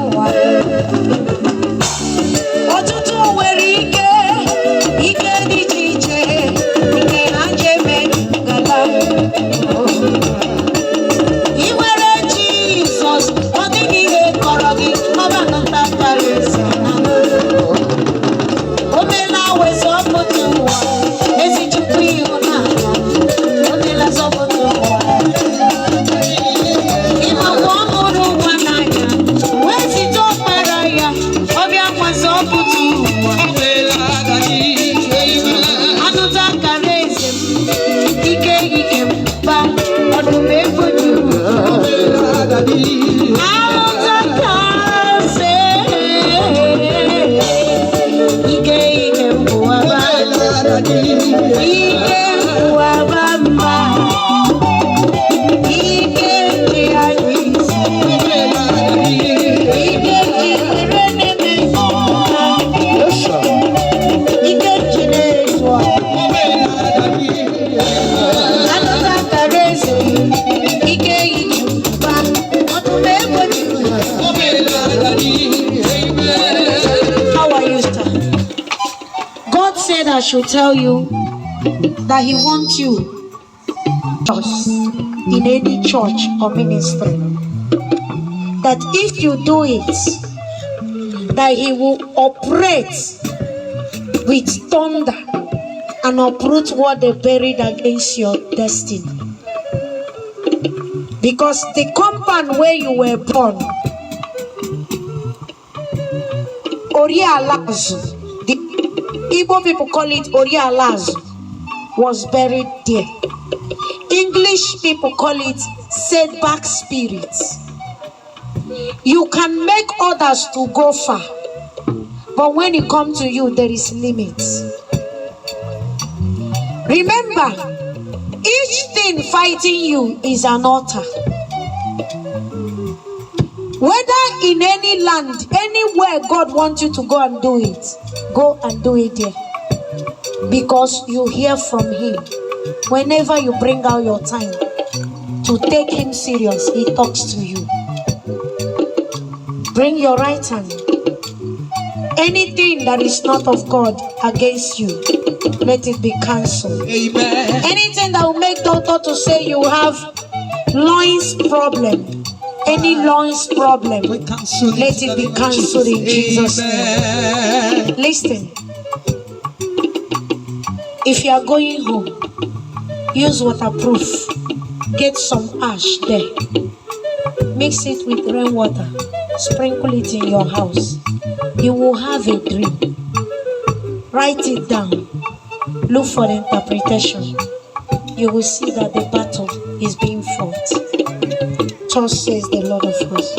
ụwa. Ọtụtụ nwere ike dị iche iche nke ha ji eme ngala. Ị nwere Jizọs, ọ dịghị ihe kọrọ gị, ọ bụ anụta kara eze. O meela wee zọpụta ụwa, ezi Chukwu ịhụnanya, o meela zọpụta ụwa. Ịmakwa ọ hụrụ ụwa n'anya, wee zite ọkpara ya, ọ bịa kwa zọpụta ụwa. Anụta kara eze m, ike m, ba ọdụm efu juru. Anụta kara eze, ike m bụ aba, ike m bụ aba mba, ike dị anyị isi, ike jidere n'eme ọha, ike jide ezu ọha. Anụta kara eze, ike ba ọdụm efu juru. How are you, sir? God said I should tell you that He wants you in any church or ministry. That if you do it, that He will operate with thunder and uproot what they buried against your destiny. Because the compound where you were born, Orialazu, the Igbo people call it Orialazu, was buried there. English people call it setback spirits. You can make others to go far, but when it comes to you, there is limits. Remember, each thing fighting you is an altar. Whether in any land, anywhere God wants you to go and do it, go and do it there. Because you hear from Him. Whenever you bring out your time to take Him serious, He talks to you. Bring your right hand. Anything that is not of God against you, let it be cancelled. Amen. Anything that will make doctor to say you have loins problem, any loins problem, let it be cancelled in Jesus' name. Listen, if you are going home, use waterproof. Get some ash there. Mix it with rainwater. Sprinkle it in your house. You will have a dream. Write it down. Look for the interpretation. You will see that the battle is being fought. Thus says the Lord of hosts.